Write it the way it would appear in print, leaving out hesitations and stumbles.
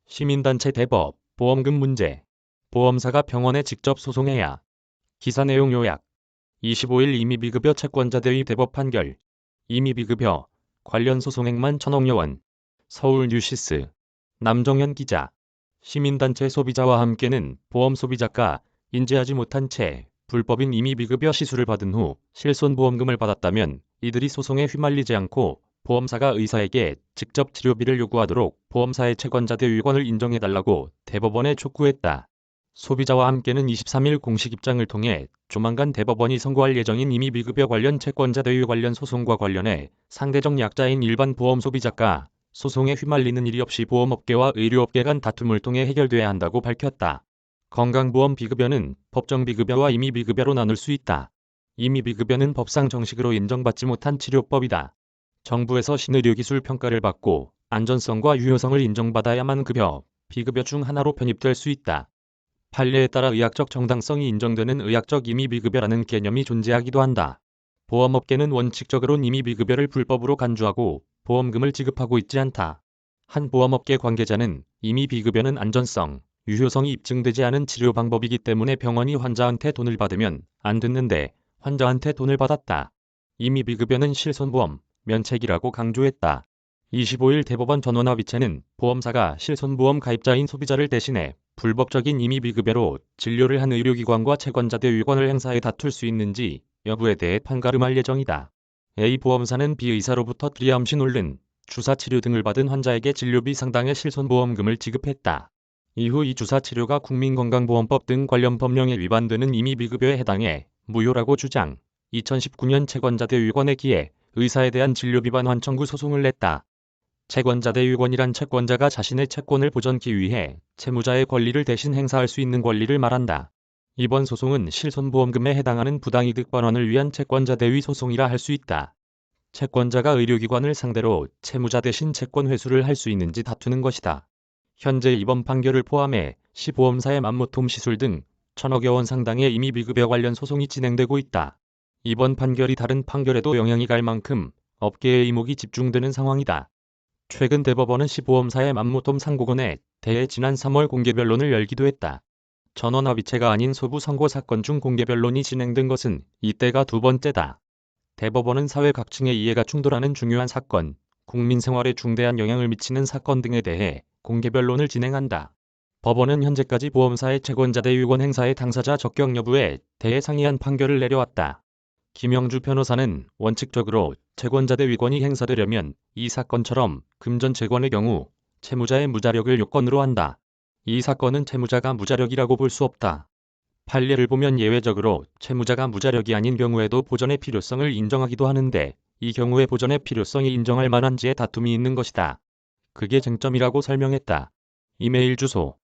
시민단체 대법, 보험금 문제. 보험사가 병원에 직접 소송해야. 기사 내용 요약. 25일 임의비급여 채권자대의 대법 판결. 임의비급여 관련 소송액만 1,000억 원. 서울 뉴시스. 남정현 기자. 시민단체 소비자와 함께는 보험 소비자가 인지하지 못한 채 불법인 임의비급여 시술을 받은 후 실손보험금을 받았다면 이들이 소송에 휘말리지 않고 보험사가 의사에게 직접 치료비를 요구하도록 보험사의 채권자대위원을 인정해달라고 대법원에 촉구했다. 소비자와 함께는 23일 공식 입장을 통해 조만간 대법원이 선고할 예정인 임의비급여 관련 채권자대위 관련 소송과 관련해 상대적 약자인 일반 보험 소비자가 소송에 휘말리는 일이 없이 보험업계와 의료업계 간 다툼을 통해 해결돼야 한다고 밝혔다. 건강보험 비급여는 법정 비급여와 임의비급여로 나눌 수 있다. 임의비급여는 법상 정식으로 인정받지 못한 치료법이다. 정부에서 신의료기술 평가를 받고 안전성과 유효성을 인정받아야만 급여, 비급여 중 하나로 편입될 수 있다. 판례에 따라 의학적 정당성이 인정되는 의학적 임의비급여라는 개념이 존재하기도 한다. 보험업계는 원칙적으로 임의비급여를 불법으로 간주하고 보험금을 지급하고 있지 않다. 한 보험업계 관계자는 임의비급여는 안전성, 유효성이 입증되지 않은 치료 방법이기 때문에 병원이 환자한테 돈을 받으면 안 듣는데 환자한테 돈을 받았다. 임의비급여는 실손보험, 면책이라고 강조했다. 25일 대법원 전원합의체는 보험사가 실손보험 가입자인 소비자를 대신해 불법적인 임의비급여로 진료를 한 의료기관과 채권자대위원을 행사해 다툴 수 있는지 여부에 대해 판가름할 예정이다. A 보험사는 B의사로부터 트리암신 옳른, 주사치료 등을 받은 환자에게 진료비 상당의 실손보험금을 지급했다. 이후 이 주사치료가 국민건강보험법 등 관련 법령에 위반되는 임의비급여에 해당해 무효라고 주장. 2019년 채권자대위원에 기해 의사에 대한 진료비반 환청구 소송을 냈다. 채권자대위원이란 채권자가 자신의 채권을 보전기 위해 채무자의 권리를 대신 행사할 수 있는 권리를 말한다. 이번 소송은 실손보험금에 해당하는 부당이득 반환을 위한 채권자대위 소송이라 할 수 있다. 채권자가 의료기관을 상대로 채무자 대신 채권 회수를 할 수 있는지 다투는 것이다. 현재 이번 판결을 포함해 시보험사의 맘모톰 시술 등 1,000억여 원 상당의 임의비급여 관련 소송이 진행되고 있다. 이번 판결이 다른 판결에도 영향이 갈 만큼 업계의 이목이 집중되는 상황이다. 최근 대법원은 시보험사의 맘모톰 상고건에 대해 지난 3월 공개변론을 열기도 했다. 전원합의체가 아닌 소부 선고 사건 중 공개변론이 진행된 것은 이때가 두 번째다. 대법원은 사회 각층의 이해가 충돌하는 중요한 사건, 국민 생활에 중대한 영향을 미치는 사건 등에 대해 공개변론을 진행한다. 법원은 현재까지 보험사의 채권자대위원 행사의 당사자 적격 여부에 대해 상이한 판결을 내려왔다. 김영주 변호사는 원칙적으로 채권자대위원이 행사되려면 이 사건처럼 금전 채권의 경우 채무자의 무자력을 요건으로 한다. 이 사건은 채무자가 무자력이라고 볼 수 없다. 판례를 보면 예외적으로 채무자가 무자력이 아닌 경우에도 보전의 필요성을 인정하기도 하는데 이 경우에 보전의 필요성이 인정할 만한지에 다툼이 있는 것이다. 그게 쟁점이라고 설명했다. 이메일 주소